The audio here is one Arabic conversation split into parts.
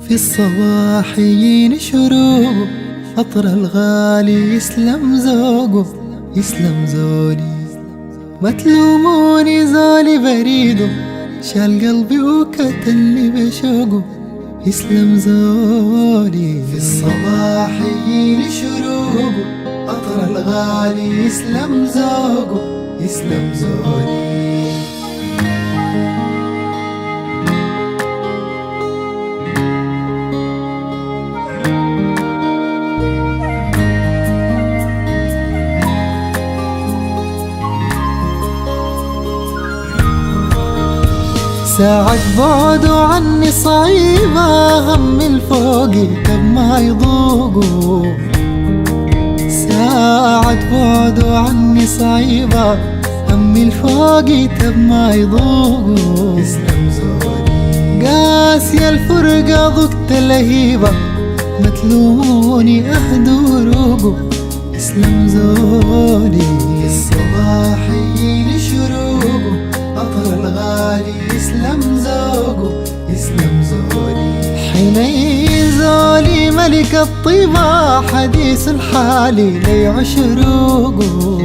في الصباح يجيني شروق، عطر الغالي يسلم ذوقه، يسلم زولي. ما تلوموني زولي بريده، شال قلبي وكتلني بشوقه، يسلم زولي. في الصباح يجيني شروق، عطر الغالي يسلم ذوقه، يسلم زولي. ساعة بعده عني صعيبة، هم الفوقي كب ما يضوقوا. ساعة بعده عني صعيبة، هم الفوقي كب ما يضوقوا. يسلم زولي. قاسية الفرقة ضقت لهيبة، ما تلوموني أهدوا روقه، يسلم زولي. في الصباح يجيني شروقه، عطر الغالي يسلم ذوقه، يسلم زولي. حنين زولي ملك الطيبة، حديث الحالي ليعش روقه.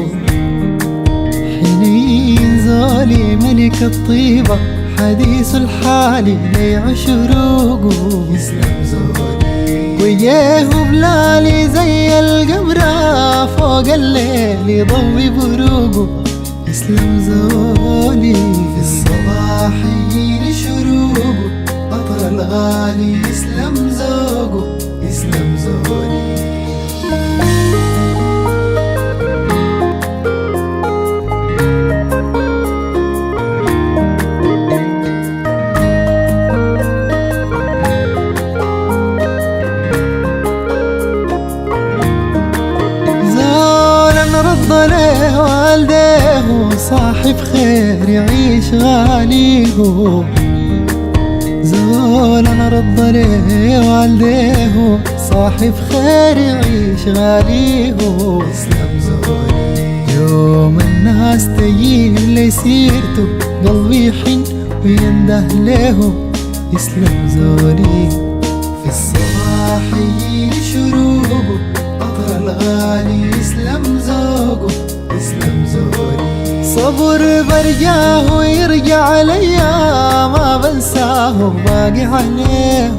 حنين زولي ملك الطيبة، حديث الحالي ليعش روقه، يسلم زولي. وجيه بلالي زي القمرة، فوق الليل يضوي بروقه، يسلم زولي. في الصباح يجيني شروقه، عطر الغالي يسلم ذوقه، يسلم زولي. رد له والديه، صاحب خير يعيش غاليه. زول انا رد له والديه، صاحب خير يعيش غاليه، يسلم زولي. يوم الناس تجيب لي سيرته، قلبي يحن وينده له، يسلم زولي. في الصباح يجيني شروقه، عطر الغالي يسلم ذوقه، يسلم زولي. صبر برجاه ويرجع ليا، ما بنساه باقي عليه.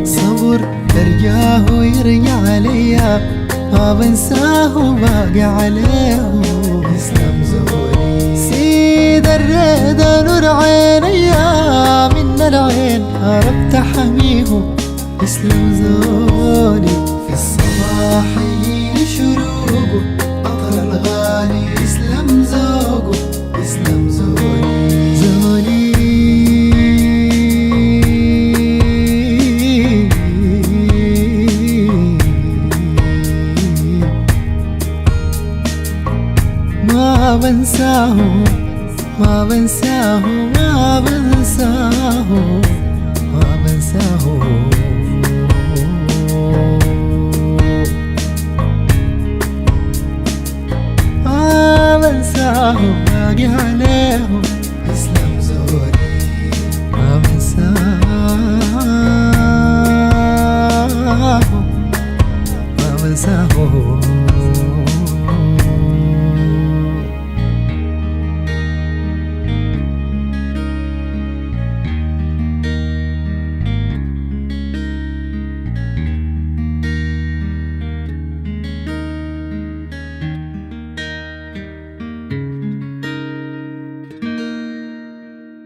صبر برجاه ويرجع ليا، ما بنساه باقي عليه، يسلم زولي. سيد الريدة نور عينيا، من العين هربت حميه، يسلم زولي. في الصباح يجيني شروقه، عطر الغالي يسلم ذوقه، يسلم زولي. زولي ما بنساه، ما بنساه، ما بنساه.